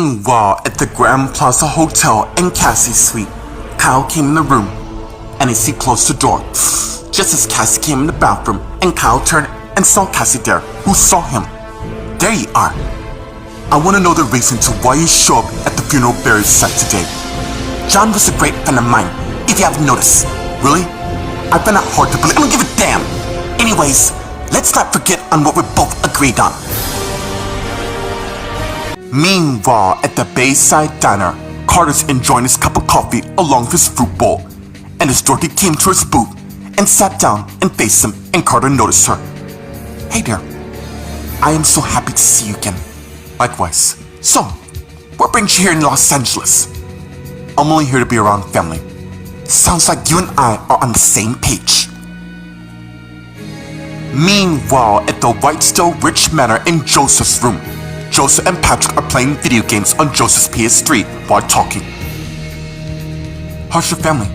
Meanwhile, at the Grand Plaza Hotel in Cassie's suite, Kyle came in the room, and as he closed the door, just as Cassie came in the bathroom, and Kyle turned and saw Cassie there, who saw him. There you are. I want to know the reason to why you show up at the funeral burial site today. John was a great friend of mine, if you haven't noticed. Really? I find it hard to believe. I don't give a damn. Anyways, let's not forget on what we both agreed on. Meanwhile, at the Bayside Diner, Carter's enjoying his cup of coffee along with his fruit bowl. And as Dorothy came to his booth and sat down and faced him, and Carter noticed her. Hey there. I am so happy to see you again. Likewise. So, what brings you here in Los Angeles? I'm only here to be around family. Sounds like you and I are on the same page. Meanwhile, at the Whitestone Rich Manor in Joseph's room, Joseph and Patrick are playing video games on Joseph's PS3 while talking. How's your family?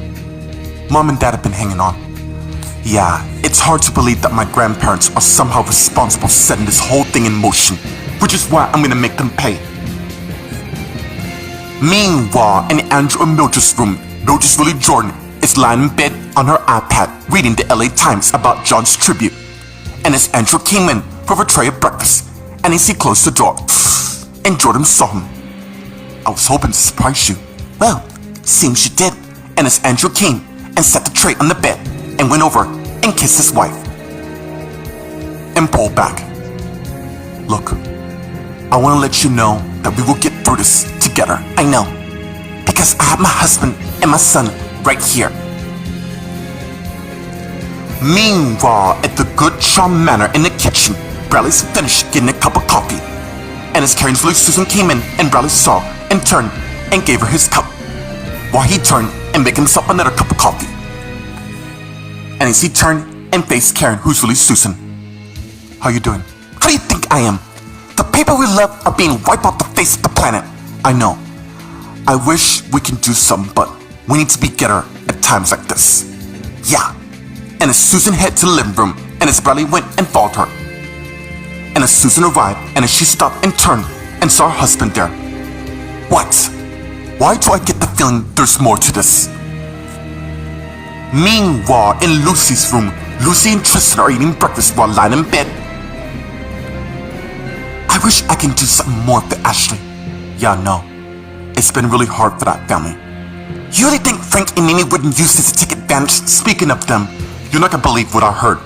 Mom and Dad have been hanging on. Yeah, it's hard to believe that my grandparents are somehow responsible for setting this whole thing in motion, which is why I'm gonna make them pay. Meanwhile, in Andrew and Mildred's room, Mildred's Willie Jordan is lying in bed on her iPad reading the LA Times about John's tribute. And as Andrew came in for a tray of breakfast, and as he closed the door, and Jordan saw him. I was hoping to surprise you. Well, seems you did. And as Andrew came and set the tray on the bed and went over and kissed his wife and pulled back. Look, I want to let you know that we will get through this together. I know, because I have my husband and my son right here. Meanwhile, at the Good Charm Manor in the kitchen, Bradley's finished getting a cup of coffee. And as Karen's Lily Susan came in and Bradley saw and turned and gave her his cup, while he turned and made himself another cup of coffee. And as he turned and faced Karen, who's really Susan. How you doing? How do you think I am? The people we love are being wiped off the face of the planet. I know. I wish we can do something, but we need to be together at times like this. Yeah. And as Susan headed to the living room, and as Bradley went and followed her. And as Susan arrived, and as she stopped and turned and saw her husband there. What? Why do I get the feeling there's more to this? Meanwhile, in Lucy's room, Lucy and Tristan are eating breakfast while lying in bed. I wish I can do something more for Ashley. Yeah, no. It's been really hard for that family. You really think Frank and Mimi wouldn't use this to take advantage? Speaking of them, you're not gonna believe what I heard.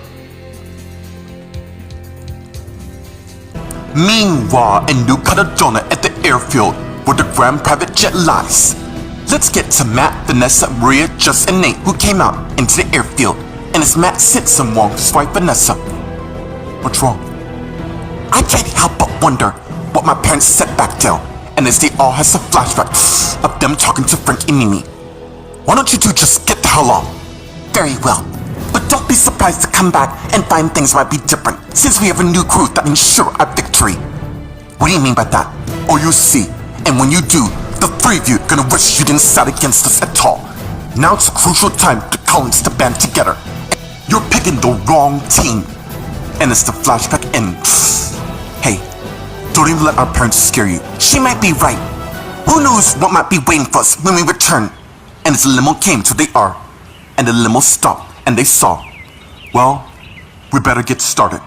Meanwhile, in New Caledonia at the airfield, where the Grand Private Jet lies. Let's get to Matt, Vanessa, Maria, Just, and Nate, who came out into the airfield. And as Matt sits and walks his wife Vanessa. What's wrong? I can't help but wonder what my parents said back there. And as they all has a flashback of them talking to Frank and Mimi. Why don't you two just get the hell on? Very well. But don't be surprised to come back and find things might be different, since we have a new crew that ensure our victory. What do you mean by that? Oh, you see. And when you do, the three of you are gonna wish you didn't side against us at all. Now it's a crucial time to Collins to band together. You're picking the wrong team. And as the flashback ends. Hey, don't even let our parents scare you. She might be right. Who knows what might be waiting for us when we return? And as the limo came to they are, and the limo stopped and they saw. Well, we better get started.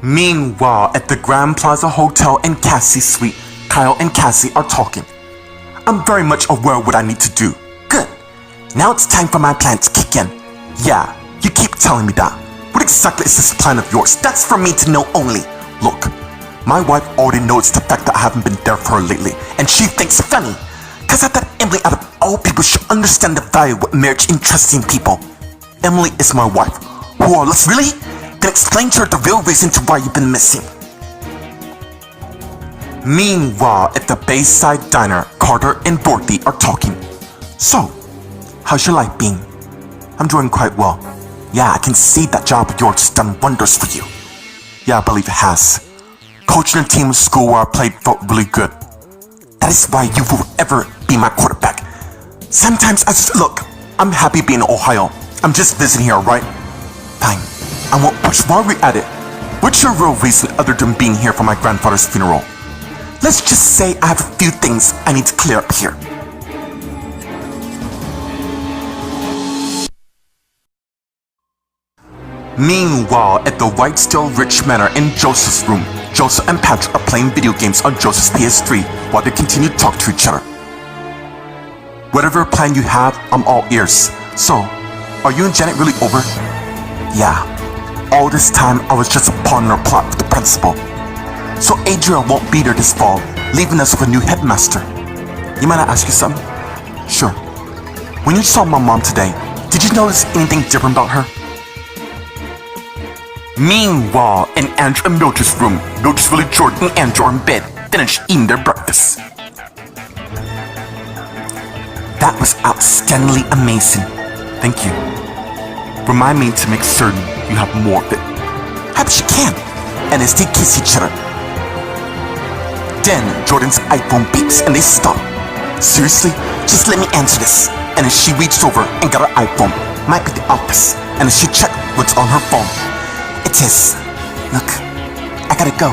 Meanwhile, at the Grand Plaza Hotel in Cassie's suite, Kyle and Cassie are talking. I'm very much aware of what I need to do. Good. Now it's time for my plan to kick in. Yeah, you keep telling me that. What exactly is this plan of yours? That's for me to know only. Look, my wife already knows the fact that I haven't been there for her lately, and she thinks funny. Cause I thought Emily out of all people should understand the value of marriage in trusting people. Emily is my wife. Whoa, let's really? Then explain to her the real reason to why you've been missing. Meanwhile, at the Bayside Diner, Carter and Dorothy are talking. So, how's your life been? I'm doing quite well. Yeah, I can see that job of yours has done wonders for you. Yeah, I believe it has. Coaching a team in school where I played felt really good. That is why you will ever be my quarterback. Sometimes I just look, I'm happy being in Ohio. I'm just visiting here, right? Fine. I won't push while we're at it. What's your real reason other than being here for my grandfather's funeral? Let's just say I have a few things I need to clear up here. Meanwhile, at the Whitestone Rich Manor in Joseph's room, Joseph and Patrick are playing video games on Joseph's PS3 while they continue to talk to each other. Whatever plan you have, I'm all ears. So, are you and Janet really over? Yeah. All this time, I was just a pawn in our plot with the principal. So Adria won't be there this fall, leaving us with a new headmaster. You mind I ask you something? Sure. When you saw my mom today, did you notice anything different about her? Meanwhile, in Andrew and Mildred's room, Mildred's Willie Jordan and Andrew are in bed, finished eating their breakfast. That was outstandingly amazing. Thank you. Remind me to make certain you have more of it. I bet you can. And as they kiss each other. Then Jordan's iPhone beeps and they stop. Seriously? Just let me answer this. And as she reached over and got her iPhone, might be the office, and as she checked what's on her phone, it is. Look, I gotta go.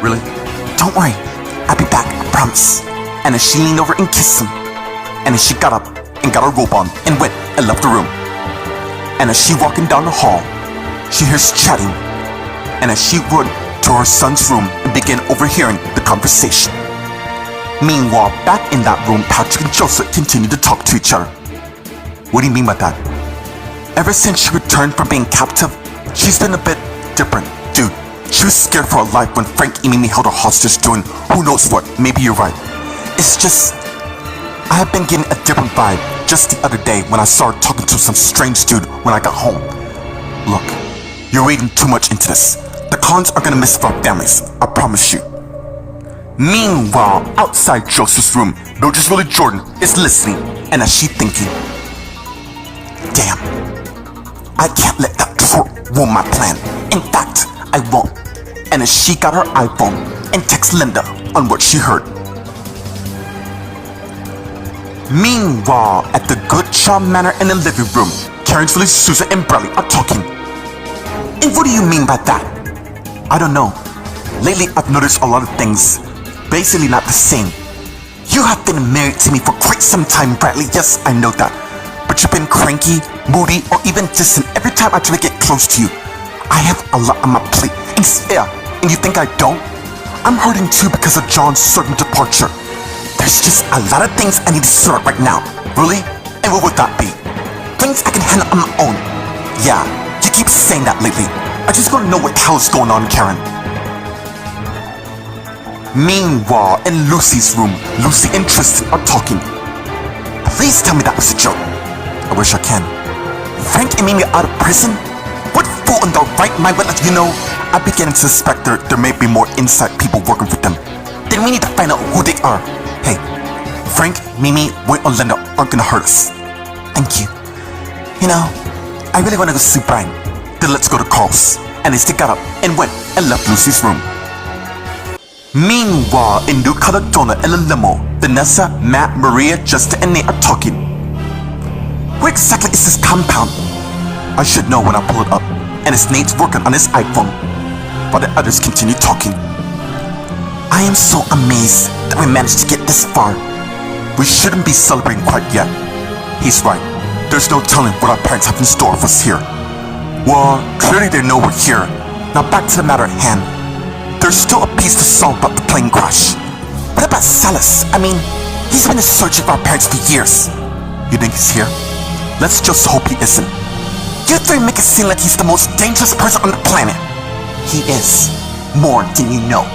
Really? Don't worry, I'll be back, I promise. And as she leaned over and kissed him, and as she got up and got her robe on and went and left the room. And as she walking down the hall, she hears chatting, and as she went to her son's room and began overhearing the conversation. Meanwhile, back in that room, Patrick and Joseph continued to talk to each other. What do you mean by that? Ever since she returned from being captive, she's been a bit different. Dude, she was scared for her life when Frank and Mimi held her hostage doing who knows what. Maybe you're right. It's just, I have been getting a different vibe just the other day when I saw her talking to some strange dude when I got home. Look, you're reading too much into this. The Collins are gonna miss our families, I promise you. Meanwhile, outside Joseph's room, Mildred's Willie Jordan is listening, and as she thinking, damn, I can't let that ruin my plan. In fact, I won't. And as she got her iPhone and text Linda on what she heard. Meanwhile, at the Goodchild Manor in the living room, Karen's Willie, Susan, and Bradley are talking. And what do you mean by that? I don't know. Lately, I've noticed a lot of things basically not the same. You have been married to me for quite some time, Bradley. Yes, I know that. But you've been cranky, moody, or even distant every time I try to get close to you. I have a lot on my plate. And you think I don't? I'm hurting too because of John's sudden departure. There's just a lot of things I need to sort out right now. Really? And what would that be? Things I can handle on my own. Yeah, you keep saying that lately. I just want to know what the hell is going on, Karen. Meanwhile, in Lucy's room, Lucy and Tristan are talking. Please tell me that was a joke. I wish I can. Frank and Mimi out of prison? What fool in the right mind would let you know? I began to suspect there may be more inside people working for them. Then we need to find out who they are. Hey, Frank, Mimi, Wade, or Linda aren't gonna hurt us. Thank you. You know, I really wanna go see Brian. Then let's go to Carl's. And as they got up and went and left Lucy's room. Meanwhile, in New Caledonia in a limo, Vanessa, Matt, Maria, Justin, and Nate are talking. Where exactly is this compound? I should know when I pull it up. And as Nate's working on his iPhone, while the others continue talking. I am so amazed that we managed to get this far. We shouldn't be celebrating quite yet. He's right. There's no telling what our parents have in store for us here. Well, clearly they know we're here. Now back to the matter at hand. There's still a piece to solve about the plane crash. What about Silas? I mean, he's been searching for our parents for years. You think he's here? Let's just hope he isn't. You three make it seem like he's the most dangerous person on the planet. He is. More than you know.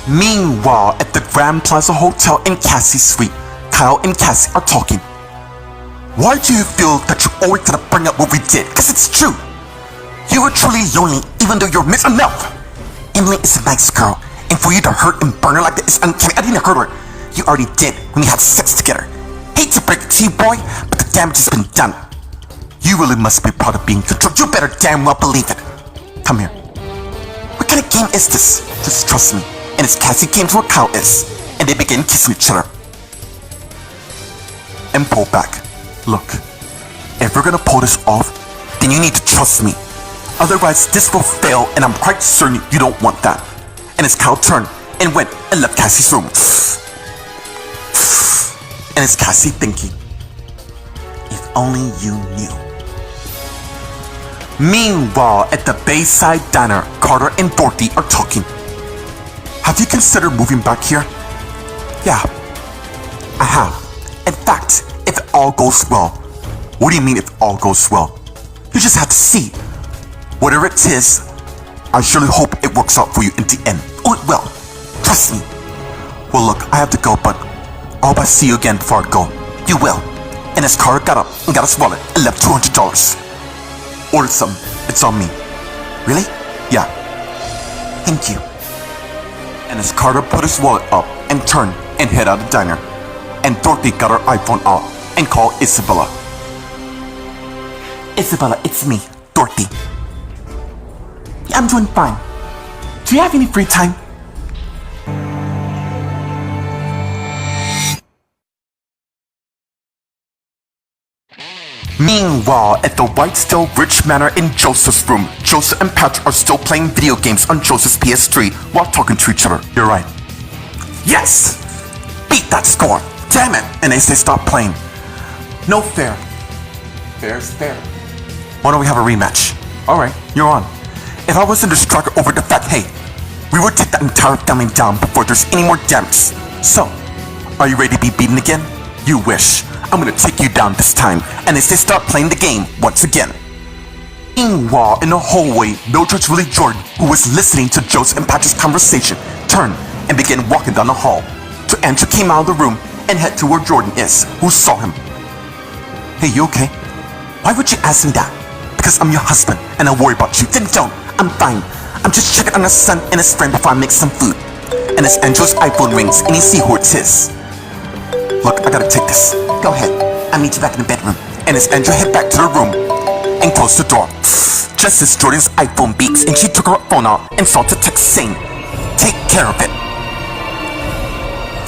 Meanwhile, at the Grand Plaza Hotel in Cassie's suite, Kyle and Cassie are talking. Why do you feel that you always gotta bring up what we did? Cause it's true. You were truly lonely even though you're missed enough. Emily is a nice girl, and for you to hurt and burn her like that is uncanny. I didn't hurt her. You already did when we had sex together. Hate to break it to you, boy, but the damage has been done. You really must be proud of being controlled. You better damn well believe it. Come here. What kind of game is this? Just trust me. And as Cassie came to where Kyle is, and they began kissing each other. And pull back. Look, if we're gonna pull this off, then you need to trust me. Otherwise, this will fail, and I'm quite certain you don't want that. And as Kyle turned and went and left Cassie's room. And as Cassie thinking, if only you knew. Meanwhile, at the Bayside Diner, Carter and Dorothy are talking. Have you considered moving back here? Yeah, I have. In fact, if it all goes well. What do you mean if all goes well? You just have to see. Whatever it is, I surely hope it works out for you in the end. Oh, it will. Trust me. Well, look, I have to go, but I hope I see you again before I go. You will. And as Carter got up and got his wallet and left $200. Ordered something. It's on me. Really? Yeah. Thank you. And as Carter put his wallet up and turned and head out of the diner, and Dorothy got her iPhone out and called Isabella. Isabella, it's me, Dorothy. Yeah, I'm doing fine. Do you have any free time? Meanwhile, at the Whitestone Rich Manor in Joseph's room, Joseph and Patrick are still playing video games on Joseph's PS3 while talking to each other. You're right. Yes! Beat that score! Damn it! And they say stop playing. No fair. Fair is fair. Why don't we have a rematch? Alright, you're on. If I wasn't distracted over the fact, hey, we would take that entire family down before there's any more damage. So, are you ready to be beaten again? You wish. I'm gonna take you down this time, and as they start playing the game once again. Meanwhile, in the hallway, Mildred Julie Jordan, who was listening to Joseph and Patrick's conversation, turned and began walking down the hall. So Andrew came out of the room and head to where Jordan is, who saw him. Hey, you okay? Why would you ask me that? Because I'm your husband, and I worry about you. Then don't. I'm fine. I'm just checking on his son and his friend before I make some food. And as Andrew's iPhone rings, and he sees who it's his. Look, I gotta take this. Go ahead. I'll meet you back in the bedroom. And as Andrew head back to the room and closed the door, just as Jordan's iPhone beeps and she took her phone out and saw the text saying, "Take care of it."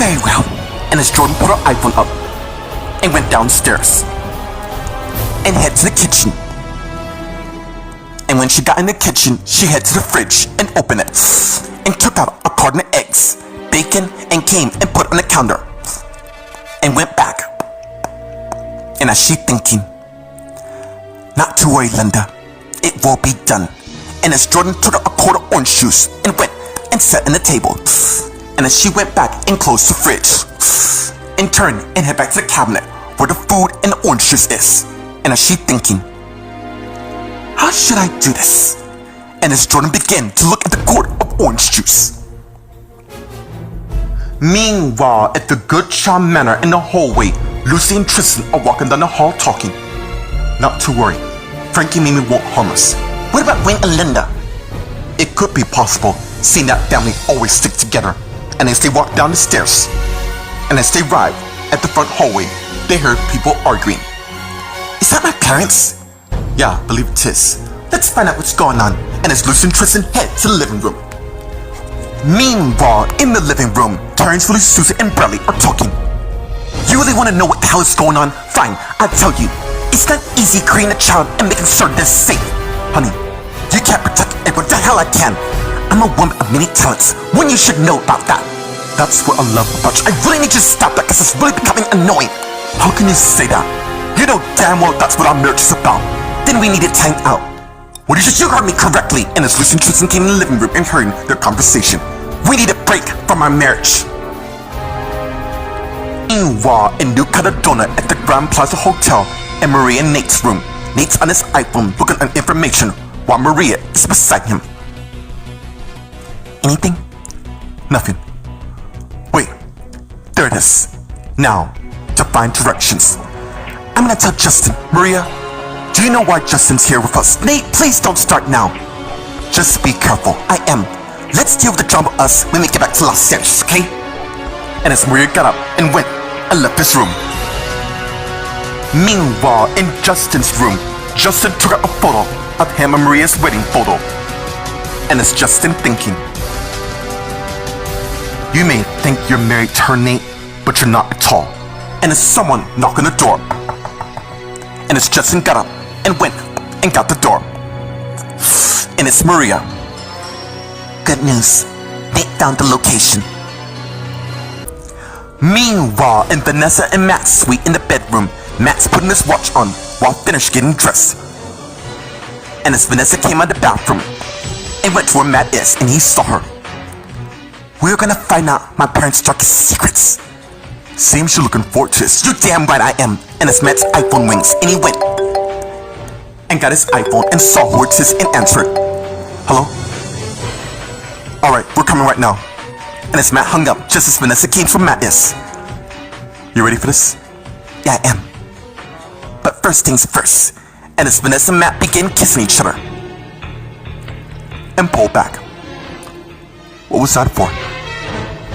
Very well. And as Jordan put her iPhone up and went downstairs and head to the kitchen. And when she got in the kitchen, she head to the fridge and opened it and took out a carton of eggs, bacon, and came and put it on the counter. And went back. And as she thinking, not to worry, Linda, it will be done. And as Jordan took out a quart of orange juice and went and sat on the table. And as she went back and closed the fridge and turned and head back to the cabinet where the food and the orange juice is. And as she thinking, how should I do this? And as Jordan began to look at the quart of orange juice. Meanwhile, at the Good Charm Manor in the hallway, Lucy and Tristan are walking down the hall talking. Not to worry, Frankie and Mimi won't harm us. What about Wayne and Linda? It could be possible, seeing that family always stick together. And as they walk down the stairs, and as they arrive at the front hallway, they heard people arguing. Is that my parents? Yeah, I believe it is. Let's find out what's going on. And as Lucy and Tristan head to the living room. Meanwhile, in the living room, Terrence, Willie, Susan, and Bradley are talking. You really want to know what the hell is going on? Fine, I'll tell you. It's not easy creating a child and making sure they're safe. Honey, you can't protect everyone. The hell I can. I'm a woman of many talents. When you should know about that. That's what I love about you. I really need you to stop that because it's really becoming annoying. How can you say that? You know damn well that's what our marriage is about. Then we need to time out. Well, you heard me correctly. And as Lucy and Tristan came in the living room and heard their conversation. We need a break from our marriage. Meanwhile, in New Caledonia at the Grand Plaza Hotel in Maria and Nate's room, Nate's on his iPhone looking at information while Maria is beside him. Anything? Nothing. Wait, there it is. Now, to find directions. I'm gonna tell Justin. Maria, do you know why Justin's here with us? Nate, please don't start now. Just be careful. I am. Let's deal with the drama with us when we get back to Los Angeles, okay? And as Maria got up and went and left his room. Meanwhile, in Justin's room, Justin took out a photo of him and Maria's wedding photo. And it's Justin thinking, you may think you're married to her, Nate, but you're not at all. And it's someone knocking the door. And it's Justin got up and went and got the door. And it's Maria. Good news. Nate found the location. Meanwhile, in Vanessa and Matt's suite in the bedroom, Matt's putting his watch on while finished getting dressed. And as Vanessa came out of the bathroom and went to where Matt is and he saw her. We're gonna find out my parents' darkest secrets. Seems you're looking forward to this. You're damn right I am. And it's Matt's iPhone rings and he went and got his iPhone and saw who it is and answered. Hello? Alright, we're coming right now. And as Matt hung up just as Vanessa came from Matt is. You ready for this? Yeah, I am. But first things first. And as Vanessa and Matt begin kissing each other. And pull back. What was that for?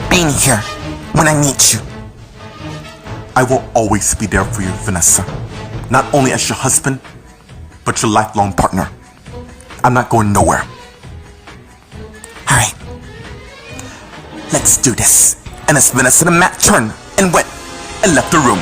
Being here when I need you. I will always be there for you, Vanessa. Not only as your husband, but your lifelong partner. I'm not going nowhere. Alright. Let's do this. And as Vanessa and Matt turned and went and left the room.